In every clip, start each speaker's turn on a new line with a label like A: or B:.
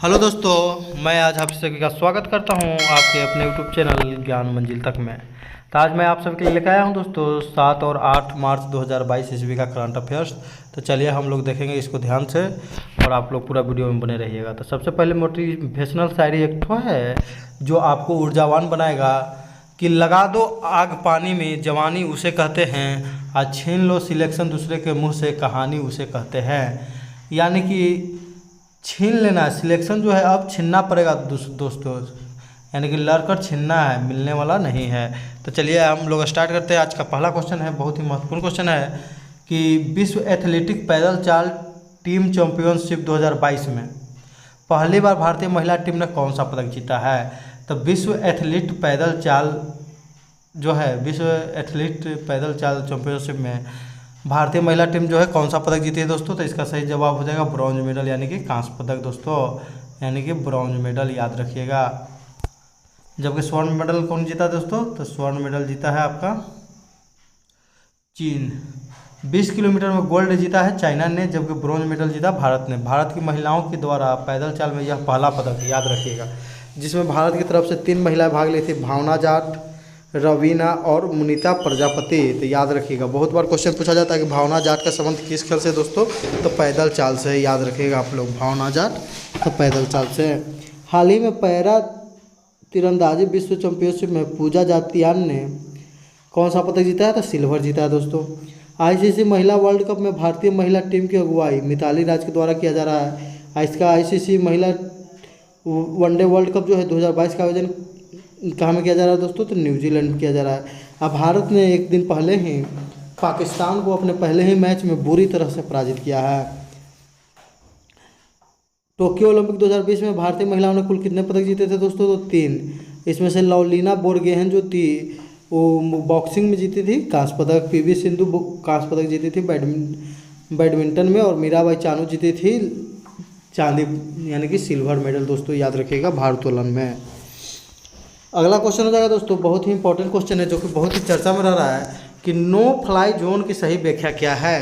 A: Hello दोस्तों, मैं आज आप सभी का स्वागत करता हूं आपके अपने यूट्यूब चैनल ज्ञान मंजिल तक में। तो आज मैं आप सभी के लिए लेकर आया हूं दोस्तों 7 और 8 मार्च 2022 ईस्वी का करंट अफेयर्स। तो चलिए हम लोग देखेंगे इसको ध्यान से और आप लोग पूरा वीडियो में बने रहिएगा। तो सबसे पहले मोटिवेशनल शायरी एक ठो है जो आपको ऊर्जावान बनाएगा कि लगा दो आग पानी में जवानी उसे कहते हैं, आज छीन लो सिलेक्शन दूसरे के मुँह से कहानी उसे कहते हैं। यानी कि छीन लेना सिलेक्शन जो है अब छीनना पड़ेगा दोस्तों, यानी कि लड़कर छीनना है, मिलने वाला नहीं है। तो चलिए हम लोग स्टार्ट करते हैं। आज का पहला क्वेश्चन है, बहुत ही महत्वपूर्ण क्वेश्चन है कि विश्व एथलेटिक पैदल चाल टीम चैंपियनशिप 2022 में पहली बार भारतीय महिला टीम ने कौन सा पदक जीता है। तो विश्व एथलीट पैदल चाल जो है, विश्व एथलीट पैदल चाल चैंपियनशिप में भारतीय महिला टीम जो है कौन सा पदक जीती है दोस्तों। तो इसका सही जवाब हो जाएगा ब्रॉन्ज मेडल, यानी कि कांस्य पदक दोस्तों, यानी कि ब्रॉन्ज मेडल याद रखिएगा। जबकि स्वर्ण मेडल कौन जीता दोस्तों, तो स्वर्ण मेडल जीता है आपका चीन। 20 किलोमीटर में गोल्ड जीता है चाइना ने, जबकि ब्रॉन्ज मेडल जीता भारत ने। भारत की महिलाओं के द्वारा पैदल चाल में यह पहला पदक याद रखिएगा, जिसमें भारत की तरफ से 3 महिलाएं भाग ली थी, भावना जाट, रवीना और मुनीता प्रजापति। तो याद रखिएगा, बहुत बार क्वेश्चन पूछा जाता है कि भावना जाट का संबंध किस खेल से दोस्तों, तो पैदल चाल से। याद रखिएगा आप लोग, भावना जाट तो पैदल चाल से। हाल ही में पैरा तीरंदाजी विश्व चैंपियनशिप में पूजा जातियान ने कौन सा पदक जीता है, तो सिल्वर जीता है दोस्तों। आईसीसी महिला वर्ल्ड कप में भारतीय महिला टीम की अगुवाई मिताली राज के द्वारा किया जा रहा है। इसका आईसीसी महिला वनडे वर्ल्ड कप जो है 2022 का आयोजन कहाँ में किया जा रहा है दोस्तों, तो न्यूजीलैंड में किया जा रहा है। अब भारत ने एक दिन पहले ही पाकिस्तान को अपने पहले ही मैच में बुरी तरह से पराजित किया है। टोक्यो ओलंपिक 2020 में भारतीय महिलाओं ने कुल कितने पदक जीते थे दोस्तों, तो 3। इसमें से लवलीना बोरगोहेन जो थी वो बॉक्सिंग में जीती थी कांस्य पदक, पीवी सिंधु कांस्य पदक जीती थी बैडमिंटन में, और मीराबाई चानू जीती थी चांदी यानी कि सिल्वर मेडल दोस्तों, याद रखिएगा भारोत्तोलन में। अगला क्वेश्चन हो जाएगा दोस्तों, बहुत ही इंपॉर्टेंट क्वेश्चन है जो कि बहुत ही चर्चा में रह रहा है कि नो फ्लाई जोन की सही व्याख्या क्या है।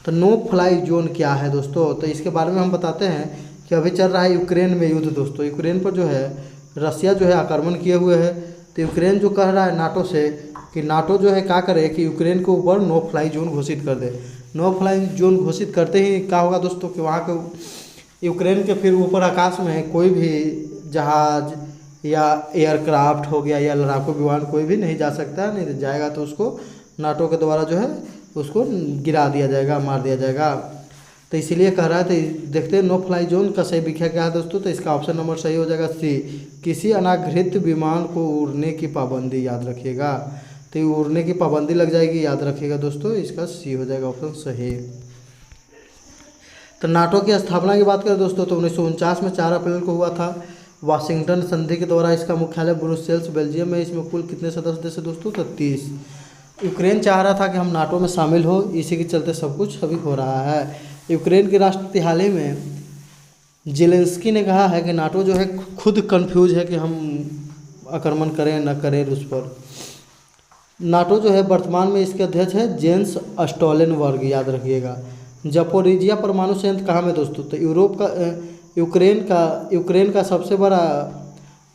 A: तो नो फ्लाई जोन क्या है दोस्तों, तो इसके बारे में हम बताते हैं कि अभी चल रहा है यूक्रेन में युद्ध दोस्तों। यूक्रेन पर जो है रसिया जो है आक्रमण किए हुए है। तो यूक्रेन जो कह रहा है नाटो से कि नाटो जो है क्या करे कि यूक्रेन के ऊपर नो फ्लाई जोन घोषित कर दे। नो फ्लाई जोन घोषित करते ही क्या होगा दोस्तों कि वहाँ के यूक्रेन के फिर ऊपर आकाश में कोई भी जहाज या एयरक्राफ्ट हो गया या लड़ाकू विमान कोई भी नहीं जा सकता है। नहीं जाएगा तो उसको नाटो के द्वारा जो है उसको गिरा दिया जाएगा, मार दिया जाएगा। तो इसीलिए कह रहा है। तो देखते हैं नो फ्लाई जोन का सही व्याख्या क्या है दोस्तों। तो इसका ऑप्शन नंबर सही हो जाएगा सी, किसी अनागृहित विमान को उड़ने की पाबंदी, याद रखिएगा। तो उड़ने की पाबंदी लग जाएगी, याद रखिएगा दोस्तों, इसका सी हो जाएगा ऑप्शन सही। तो नाटो की स्थापना की बात करें दोस्तों तो 1949 में 4 अप्रैल को हुआ था। वाशिंगटन संधि के द्वारा इसका मुख्यालय ब्रुसेल्स बेल्जियम में। इसमें कुल कितने सदस्य थे दोस्तों, तो 30। यूक्रेन चाह रहा था कि हम नाटो में शामिल हो, इसी के चलते सब कुछ अभी हो रहा है। यूक्रेन के राष्ट्रपति हाल ही में जेलेंस्की ने कहा है कि नाटो जो है खुद कंफ्यूज है कि हम आक्रमण करें न करें रूस पर। नाटो जो है वर्तमान में इसके अध्यक्ष है जेंस स्टोल्टेनबर्ग, याद रखिएगा। जपोरिजिया परमाणु संयंत्र कहाँ में दोस्तों, तो यूक्रेन का सबसे बड़ा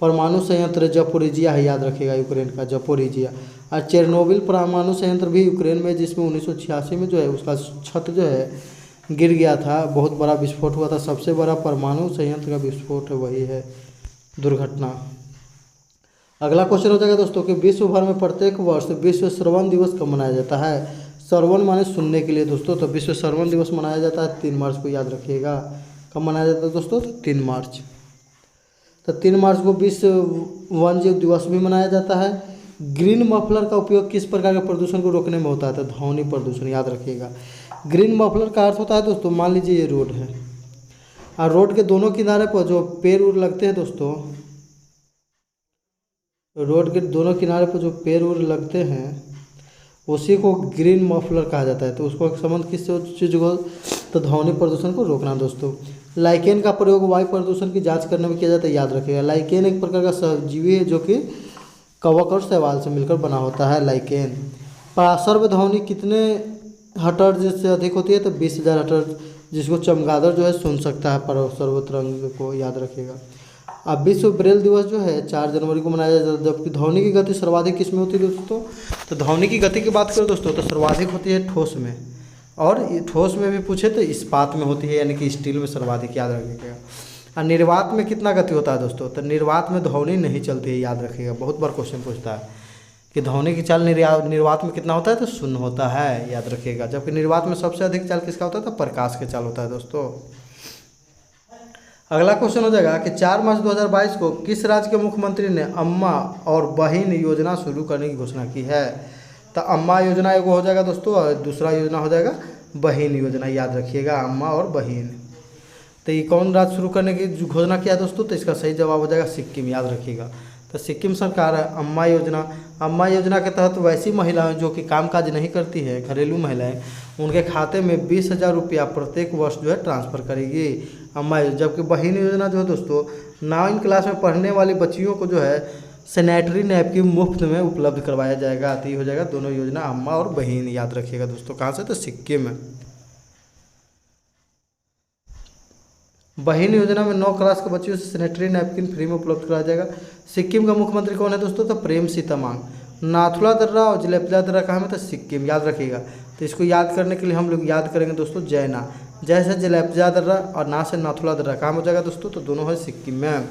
A: परमाणु संयंत्र जपोरिजिया है, याद रखिएगा यूक्रेन का जपोरिजिया। और चेरनोबिल परमाणु संयंत्र भी यूक्रेन में, जिसमें 1986 में जो है उसका छत जो है गिर गया था, बहुत बड़ा विस्फोट हुआ था। सबसे बड़ा परमाणु संयंत्र का विस्फोट है, वही है दुर्घटना। अगला क्वेश्चन हो जाएगा दोस्तों कि विश्व भर में प्रत्येक वर्ष विश्व श्रवण दिवस कब मनाया जाता है। श्रवण माने सुनने के लिए दोस्तों, तो विश्व श्रवण दिवस मनाया जाता है 3 मार्च को, याद रखिएगा। कब मनाया जाता है दोस्तों, तो 3 मार्च। तो 3 मार्च को विश्व वन्यजीव दिवस भी मनाया जाता है। ग्रीन मफलर का उपयोग किस प्रकार के प्रदूषण को रोकने में होता है, तो ध्वनि प्रदूषण, याद रखिएगा। ग्रीन मफलर का अर्थ होता है दोस्तों, मान लीजिए ये रोड है और रोड के दोनों किनारे पर जो पेड़ उड़ लगते हैं दोस्तों, रोड के दोनों किनारे पर जो पेड़ उड़ लगते हैं उसी को ग्रीन मफलर कहा जाता है। तो उसको संबंध किस चीज़ को, तो ध्वनि प्रदूषण को रोकना दोस्तों। लाइकेन का प्रयोग वायु प्रदूषण की जांच करने में किया जाता है, याद रखिएगा। लाइकेन एक प्रकार का सहजीवी है जो कि कवक और शैवाल से मिलकर बना होता है लाइकेन। सर्वध्वनि कितने हर्ट्ज से अधिक होती है, तो 20,000 हर्ट्ज। जिसको चमगादड़ जो है सुन सकता है पर सर्वतरंग को याद रखिएगा। अब विश्व ब्रेल दिवस जो है 4 जनवरी को मनाया जाता है, जबकि ध्वनि की गति सर्वाधिक किस में होती है दोस्तों? तो ध्वनि की गति की बात करें दोस्तों तो सर्वाधिक होती है ठोस में, और ठोस में भी पूछे तो इस्पात में होती है, यानी कि स्टील में सर्वाधिक, याद रखिएगा। और निर्वात में कितना गति होता है दोस्तों? तो निर्वात में ध्वनि नहीं चलती है, याद रखिएगा। बहुत बार क्वेश्चन पूछता है कि ध्वनि की चाल निर्वात में कितना होता है? तो शून्य होता है, याद रखिएगा। जबकि निर्वात में सबसे अधिक चाल किसका होता है? तो प्रकाश के चाल होता है दोस्तों। अगला क्वेश्चन हो जाएगा कि 4 मार्च 2022 को किस राज्य के मुख्यमंत्री ने अम्मा और बहिन योजना शुरू करने की घोषणा की है? तो अम्मा योजना एगो हो जाएगा दोस्तों, और दूसरा योजना हो जाएगा बहिन योजना, याद रखिएगा, अम्मा और बहिन। तो ये कौन राज्य शुरू करने की घोषणा किया दोस्तों? तो इसका सही जवाब हो जाएगा सिक्किम, याद रखिएगा। तो सिक्किम सरकार है अम्मा योजना। अम्मा योजना के तहत वैसी महिलाएं जो कि कामकाज नहीं करती है, घरेलू महिलाएं, उनके खाते में 20,000 रुपया प्रत्येक वर्ष जो है ट्रांसफ़र करेगी अम्मा योजना। जबकि बहिन योजना जो है दोस्तों 9वीं क्लास में पढ़ने वाली बच्चियों को जो है सैनिटरी नैपकिन मुफ्त में उपलब्ध करवाया जाएगा। तो ये हो जाएगा दोनों योजना, अम्मा और बहिन, याद रखिएगा दोस्तों। कहाँ से? तो सिक्किम में। बहिन योजना में 9 क्लास के बच्चों से सैनिटरी नैपकिन फ्री में उपलब्ध कराया जाएगा। सिक्किम का मुख्यमंत्री कौन है दोस्तों? तो प्रेमसिंह तमांग। नाथुला दर्रा और जलेपला दर्रा कहाँ में? तो सिक्किम, याद रखिएगा। तो इसको याद करने के लिए हम लोग याद करेंगे दोस्तों जैना, जैसे जलेपजा दर्रा और ना से नाथुला दर्रा कहाँ हो जाएगा दोस्तों? तो दोनों है सिक्किम में।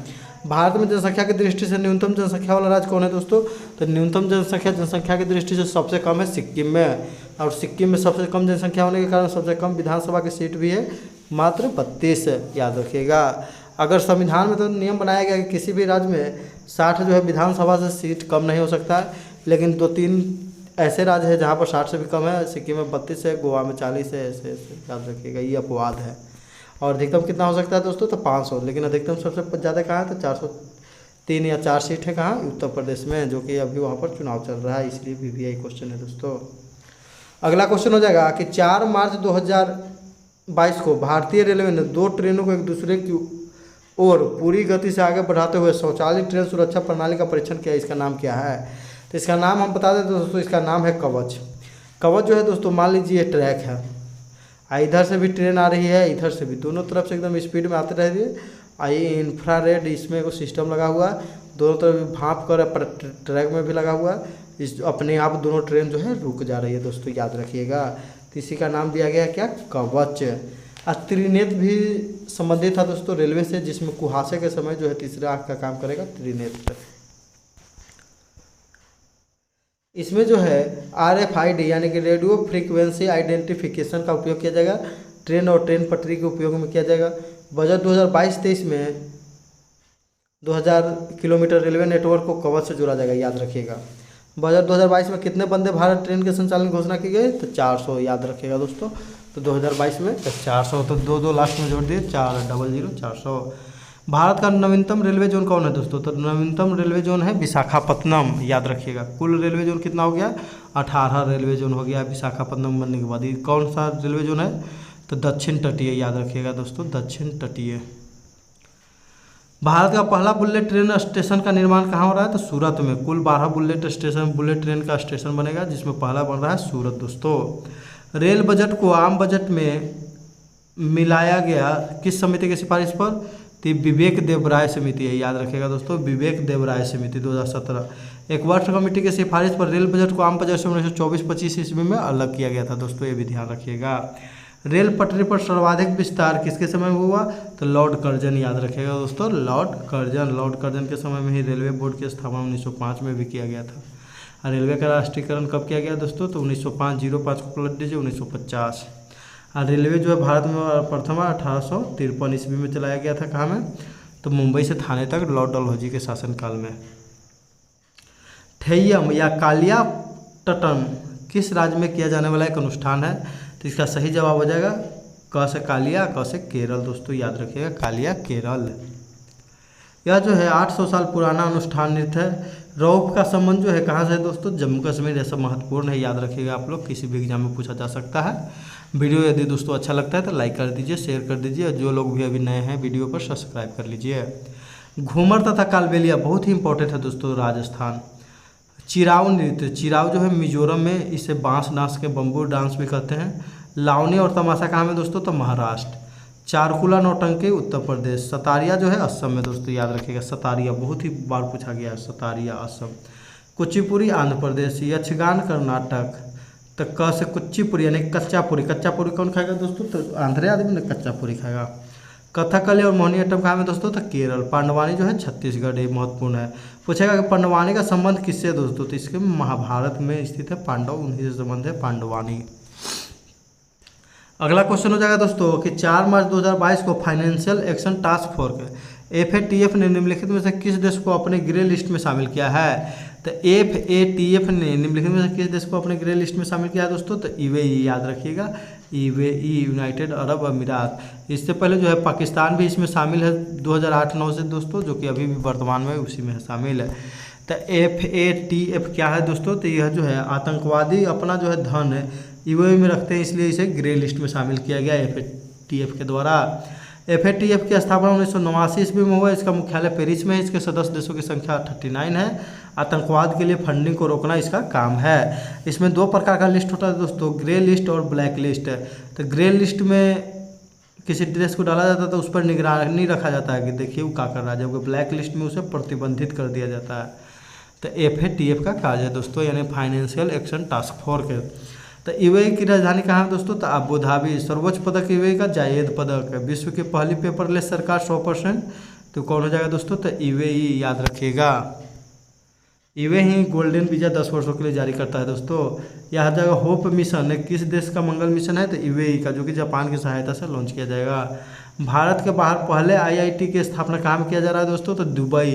A: भारत में जनसंख्या की दृष्टि से न्यूनतम जनसंख्या वाला राज्य कौन है दोस्तों? तो न्यूनतम जनसंख्या की दृष्टि से सबसे कम है सिक्किम में, और सिक्किम में सबसे कम जनसंख्या होने के कारण सबसे कम विधानसभा की सीट भी है, मात्र 32, याद रखिएगा। अगर संविधान में तो नियम बनाया गया कि किसी भी राज्य में 60 जो है विधानसभा से सीट कम नहीं हो सकता है, लेकिन 2-3 ऐसे राज्य है जहाँ पर 60 से भी कम है। सिक्किम में 32 है, गोवा में 40 है, ऐसे याद रखिएगा, ये अपवाद है। और अधिकतम कितना हो सकता है दोस्तों? तो 500, लेकिन अधिकतम सबसे ज़्यादा कहाँ है? तो 403 या 4 सीट है कहाँ? उत्तर प्रदेश में, जो कि अभी वहाँ पर चुनाव चल रहा है, इसलिए VVI क्वेश्चन है दोस्तों। अगला क्वेश्चन हो जाएगा कि 4 मार्च 2022 को भारतीय रेलवे ने 2 ट्रेनों को एक दूसरे की ओर पूरी गति से आगे बढ़ाते हुए स्वचालित ट्रेन सुरक्षा प्रणाली का परीक्षण किया। इसका नाम क्या है? तो इसका नाम हम बता दें दोस्तों, इसका नाम है कवच। कवच जो है दोस्तों, मान लीजिए ट्रैक है, इधर से भी ट्रेन आ रही है, इधर से भी, दोनों तरफ से एकदम स्पीड में आते रह रही है। इंफ्रारेड इसमें एक सिस्टम लगा हुआ है, दोनों तरफ भाप कर ट्रैक में भी लगा हुआ है, इस अपने आप दोनों ट्रेन जो है रुक जा रही है दोस्तों, याद रखिएगा। तो इसी का नाम दिया गया क्या? कवच। त्रिनेत्र भी संबंधित था दोस्तों रेलवे से, जिसमें कुहासे के समय जो है तीसरे आँख का काम करेगा त्रिनेत्र। इसमें जो है RFID यानी कि रेडियो फ्रीक्वेंसी आइडेंटिफिकेशन का उपयोग किया जाएगा। ट्रेन और ट्रेन पटरी के उपयोग में किया जाएगा। बजट 2022-23 में 2000 किलोमीटर रेलवे नेटवर्क को कवच से जोड़ा जाएगा, याद रखिएगा। बजट 2022 में कितने वंदे भारत ट्रेन के संचालन की घोषणा की गई? तो 400, याद रखिएगा दोस्तों। तो 2022 में 400, तो 2 लास्ट में जोड़ दिए, 400। भारत का नवीनतम रेलवे जोन कौन है दोस्तों? तो नवीनतम रेलवे जोन है विशाखापत्तनम, याद रखिएगा। कुल रेलवे जोन कितना हो गया? 18 रेलवे जोन हो गया विशाखापत्तनम बनने के बाद। ये कौन सा रेलवे जोन है? तो दक्षिण तटीय, याद रखिएगा दोस्तों, दक्षिण तटीय। भारत का पहला बुलेट ट्रेन स्टेशन का निर्माण कहाँ हो रहा है? तो सूरत में। कुल 12 बुलेट ट्रेन का स्टेशन बनेगा, जिसमें पहला बन रहा है सूरत दोस्तों। रेल बजट को आम बजट में मिलाया गया किस समिति की सिफारिश पर? तो विवेक देवराय समिति है, याद रखिएगा दोस्तों, विवेक देवराय समिति 2017। एक वर्ष कमेटी की सिफारिश पर रेल बजट को आम बजट से 1924-25 ईस्वी में अलग किया गया था दोस्तों, ये भी ध्यान रखिएगा। रेल पटरी पर सर्वाधिक विस्तार किसके समय में हुआ? तो लॉर्ड कर्जन, याद रखिएगा दोस्तों, लॉर्ड कर्जन के समय में ही रेलवे बोर्ड की स्थापना 1905 में भी किया गया था। और रेलवे का राष्ट्रीयकरण कब किया गया दोस्तों? तो 1905 को पलट दीजिए, 1950। और रेलवे जो है भारत में प्रथम 1853 ईस्वी में चलाया गया था। कहाँ में? तो मुंबई से थाने तक लॉर्ड डलहौजी के शासनकाल में। थेय्यम या कालियाट्टम किस राज्य में किया जाने वाला एक अनुष्ठान है? तो इसका सही जवाब हो जाएगा क से कालिया, क से केरल दोस्तों, याद रखिएगा, कालिया केरल। यह जो है 800 साल पुराना अनुष्ठान नृत्य है। रौफ का संबंध जो है कहाँ से है दोस्तों? जम्मू कश्मीर। ऐसा महत्वपूर्ण है, याद रखिएगा आप लोग, किसी भी एग्जाम में पूछा जा सकता है। वीडियो यदि दोस्तों अच्छा लगता है तो लाइक कर दीजिए, शेयर कर दीजिए, और जो लोग भी अभी नए हैं वीडियो पर सब्सक्राइब कर लीजिए। घूमर तथा कालबेलिया बहुत ही इंपॉर्टेंट है दोस्तों, राजस्थान। चिराव नृत्य, चिराव जो है मिजोरम में, इसे बांस डांस के बम्बू डांस भी कहते हैं। लावनी और तमाशा कहाँ में दोस्तों? तो महाराष्ट्र। चारकुला नौटंकी उत्तर प्रदेश, सतारिया जो है असम में दोस्तों, याद रखिएगा सतारिया बहुत ही बार पूछा गया है, सतारिया असम। कुचिपुड़ी आंध्र प्रदेश, यक्षगान कर्नाटक। तो क से कुचिपुड़ी यानी कच्चा पूरी, कच्चा पूरी कौन खाएगा दोस्तों, तो आंध्र आदमी ने कच्चा पूरी खाएगा। कथकली और मोहिनीअट्टम कहाँ में दोस्तों, तो केरल। पांडवानी जो है छत्तीसगढ़, ये महत्वपूर्ण है। पूछेगा कि पांडवानी का संबंध किससे है दोस्तों, तो इसके महाभारत में स्थित है पांडव, उन्हीं से संबंध है पांडवानी। अगला क्वेश्चन हो जाएगा दोस्तों कि 4 मार्च 2022 को financial action task force FATF ने निम्नलिखित में से किस देश को अपने ग्रे लिस्ट में शामिल किया है। तो FATF ने निम्नलिखित में से किस देश को अपने ग्रे लिस्ट में शामिल किया है दोस्तों, तो UAE, याद रखिएगा UAE, यूनाइटेड अरब अमीरात। इससे पहले जो है पाकिस्तान भी इसमें शामिल है 2008-9 से दोस्तों, जो कि अभी भी वर्तमान में उसी में शामिल है। तो FATF क्या है दोस्तों, तो यह जो है आतंकवादी अपना जो है धन UAE में रखते हैं, इसलिए इसे ग्रे लिस्ट में शामिल किया गया FATF के द्वारा। FATF की स्थापना 1989 ईस्वी में हुआ। इसका मुख्यालय पेरिस में है। इसके सदस्य देशों की संख्या 39 है। आतंकवाद के लिए फंडिंग को रोकना इसका काम है। इसमें 2 प्रकार का लिस्ट होता है दोस्तों, ग्रे लिस्ट और ब्लैक लिस्ट। तो ग्रे लिस्ट में किसी देश को डाला जाता है तो उस पर निगरानी रखा जाता है कि देखिए वो क्या कर रहा है, जबकि ब्लैक लिस्ट में उसे प्रतिबंधित कर दिया जाता है। तो FATF का कार्य है दोस्तों, यानी फाइनेंशियल एक्शन टास्क फोर्स। तो UAE की राजधानी कहाँ है दोस्तों, तो अबू धाबी। सर्वोच्च पदक UAE का जायद पदक है। विश्व की पहली पेपरलेस सरकार 100%, तो कौन हो जाएगा दोस्तों, तो UAE, याद रखिएगा। UAE गोल्डन वीज़ा 10 वर्षों के लिए जारी करता है दोस्तों। यह जगह होप मिशन किस देश का मंगल मिशन है, तो UAE का, जो कि जापान की सहायता से लॉन्च किया जाएगा। भारत के बाहर पहले IIT की स्थापना कहाँ में किया जा रहा है दोस्तों, तो दुबई,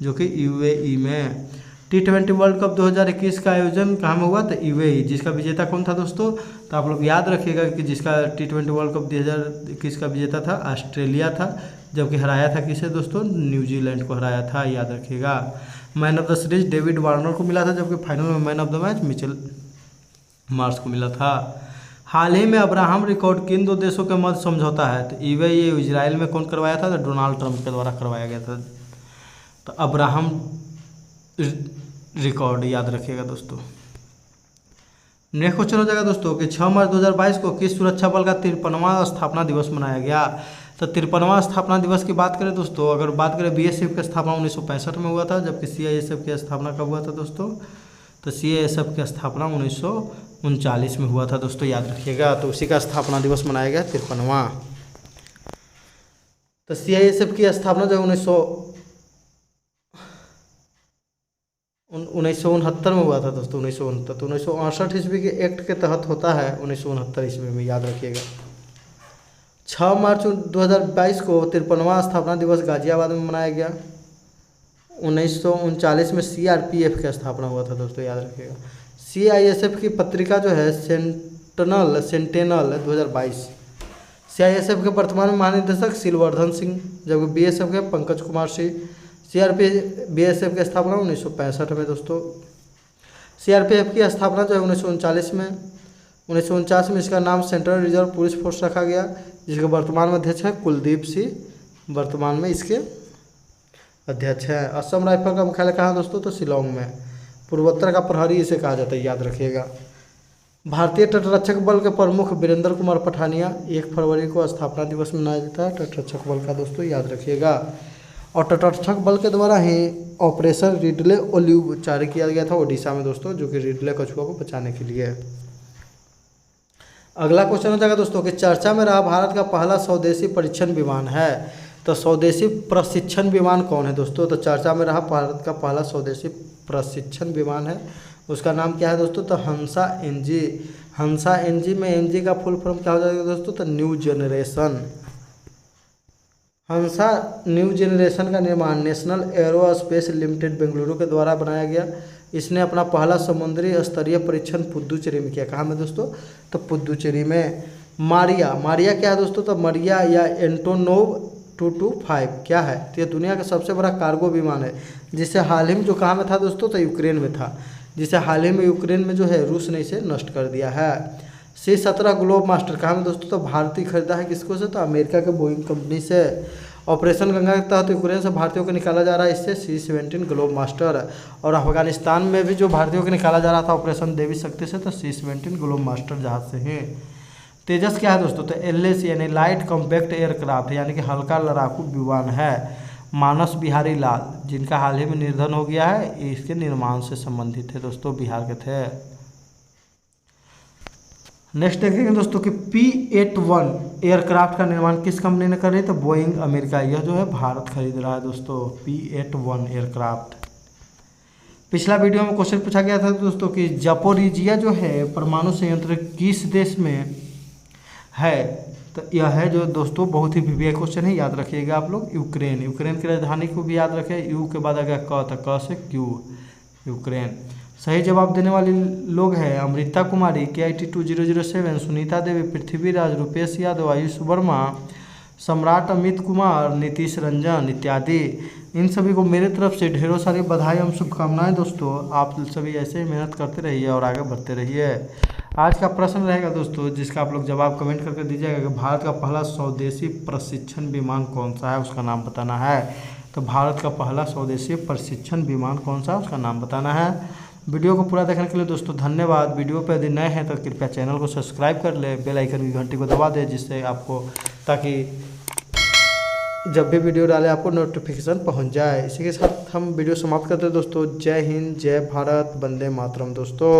A: जो कि UAE में। T20 वर्ल्ड कप 2021 का आयोजन कहाँ में हुआ, तो UAE। जिसका विजेता कौन था दोस्तों, तो आप लोग याद रखिएगा कि जिसका T20 वर्ल्ड कप 2021 का विजेता था ऑस्ट्रेलिया था, जबकि हराया था किसे दोस्तों, न्यूजीलैंड को हराया था, याद रखिएगा। Man of the series David Warner को मिला था, जबकि फाइनल में man of the match Mitchell Marsh को मिला था। हाल ही में अब्राहम रिकॉर्ड किन 2 देशों के मध्य समझौता है, तो UAE इजराइल में कौन करवाया था, तो डोनाल्ड ट्रंप के द्वारा करवाया गया था। तो अब्राहम रिकॉर्ड, याद रखिएगा दोस्तों। नेक्स्ट क्वेश्चन हो जाएगा दोस्तों कि 6 मार्च 2022 को किस सुरक्षा बल का 53वां स्थापना दिवस मनाया गया। तो 53वां स्थापना दिवस की बात करें दोस्तों, अगर बात करें BSF की स्थापना 1965 में हुआ था, जबकि CISF की स्थापना कब हुआ था दोस्तों, तो CISF की स्थापना 1939 में हुआ था दोस्तों, याद रखिएगा। तो उसी का स्थापना दिवस मनाया गया 53वां। तो CISF की स्थापना जो 1969 में हुआ था दोस्तों, 1969। तो 1968 ईस्वी के एक्ट के तहत होता है 1969 ईस्वी में, याद रखिएगा। 6 मार्च 2022 को 53वां स्थापना दिवस गाजियाबाद में मनाया गया। 1939 में CRPF की स्थापना हुआ था दोस्तों, याद रखिएगा। CISF की पत्रिका जो है सेंटेनल 2022। CISF के वर्तमान महानिदेशक सिलवर्धन सिंह, जबकि BSF के पंकज कुमार सिंह। BSF की स्थापना 1965 में दोस्तों। CRPF की स्थापना जो है 1939 में। 1949 में इसका नाम सेंट्रल रिजर्व पुलिस फोर्स रखा गया, जिसके वर्तमान में अध्यक्ष है कुलदीप सिंह, वर्तमान में इसके अध्यक्ष हैं। असम राइफल का मुख्यालय कहाँ है दोस्तों, तो शिलोंग में। पूर्वोत्तर का प्रहरी इसे कहा जाता है, याद रखिएगा। भारतीय तटरक्षक बल के प्रमुख वीरेंद्र कुमार पठानिया। 1 फरवरी को स्थापना दिवस मनाया जाता है तटरक्षक बल का दोस्तों, याद रखिएगा। और तटरक्षक बल के द्वारा ही ऑपरेशन रिडले ओलिव जारी किया गया था ओडिशा में दोस्तों, जो कि रिडले कछुआ को बचाने के लिए। अगला क्वेश्चन हो जाएगा दोस्तों कि चर्चा में रहा भारत का पहला स्वदेशी परीक्षण विमान है। तो स्वदेशी प्रशिक्षण विमान कौन है दोस्तों, तो चर्चा में रहा भारत का पहला स्वदेशी प्रशिक्षण विमान है, उसका नाम क्या है दोस्तों, तो हंसा NG। हंसा NG में NG का फुल फॉर्म क्या हो जाएगा दोस्तों, तो न्यू जनरेशन। हंसा न्यू जनरेशन का निर्माण नेशनल एरोस्पेस लिमिटेड बेंगलुरु के द्वारा बनाया गया। इसने अपना पहला समुद्री स्तरीय परीक्षण पुद्दुचेरी में किया। कहाँ में दोस्तों, तो पुद्दुचेरी में। मारिया क्या है दोस्तों, तो मरिया या एंटोनोव 225 क्या है, तो ये दुनिया का सबसे बड़ा कार्गो विमान है, जिसे हाल ही में जो कहाँ में था दोस्तों, तो यूक्रेन में था, जिसे हाल ही में यूक्रेन में जो है रूस ने इसे नष्ट कर दिया है। C-17 ग्लोब मास्टर कहाँ में दोस्तों, तो भारतीय खरीदा है किसको से, तो अमेरिका के बोइंग कंपनी से। ऑपरेशन गंगा के तहत यूक्रेन से भारतीयों को निकाला जा रहा है, इससे C-17 ग्लोब मास्टर। और अफगानिस्तान में भी जो भारतीयों को निकाला जा रहा था ऑपरेशन देवी शक्ति से, तो C-17 ग्लोब मास्टर जहाज से ही। तेजस क्या है दोस्तों, तो LAC यानी लाइट कॉम्पैक्ट एयरक्राफ्ट यानी कि हल्का लड़ाकू विमान है। मानस बिहारी लाल जिनका हाल ही में निधन हो गया है, इसके निर्माण से संबंधित है दोस्तों, बिहार के थे। नेक्स्ट देखेंगे दोस्तों कि P-81 एयरक्राफ्ट का निर्माण किस कंपनी ने कर रही है, तो बोइंग अमेरिका, यह जो है भारत खरीद रहा है दोस्तों P-81 एयरक्राफ्ट। पिछला वीडियो में क्वेश्चन पूछा गया था दोस्तों कि जापोरिजिया जो है परमाणु संयंत्र किस देश में है, तो यह है जो दोस्तों बहुत ही वीवीआई क्वेश्चन है, याद रखिएगा आप लोग, यूक्रेन। यूक्रेन की राजधानी को भी याद रखें, यू के बाद आ गया क, तो क से क्यू, यूक्रेन। सही जवाब देने वाले लोग हैं अमृता कुमारी KIT 2007, सुनीता देवी, पृथ्वीराज, रुपेश यादव, आयुष वर्मा, सम्राट अमित कुमार, नीतीश रंजन इत्यादि। इन सभी को मेरे तरफ से ढेरों सारी बधाई एवं शुभकामनाएं दोस्तों। आप सभी ऐसे ही मेहनत करते रहिए और आगे बढ़ते रहिए। आज का प्रश्न रहेगा दोस्तों, जिसका आप लोग जवाब कमेंट करके दीजिएगा कि भारत का पहला स्वदेशी प्रशिक्षण विमान कौन सा है, उसका नाम बताना है। तो भारत का पहला स्वदेशी प्रशिक्षण विमान कौन सा है, उसका नाम बताना है। वीडियो को पूरा देखने के लिए दोस्तों धन्यवाद। वीडियो पर यदि नए हैं तो कृपया चैनल को सब्सक्राइब कर ले, बेल आइकन की घंटी को दबा दे, जिससे आपको, ताकि जब भी वीडियो डाले आपको नोटिफिकेशन पहुंच जाए। इसी के साथ हम वीडियो समाप्त करते हैं दोस्तों। जय हिंद, जय भारत, वंदे मातरम दोस्तों।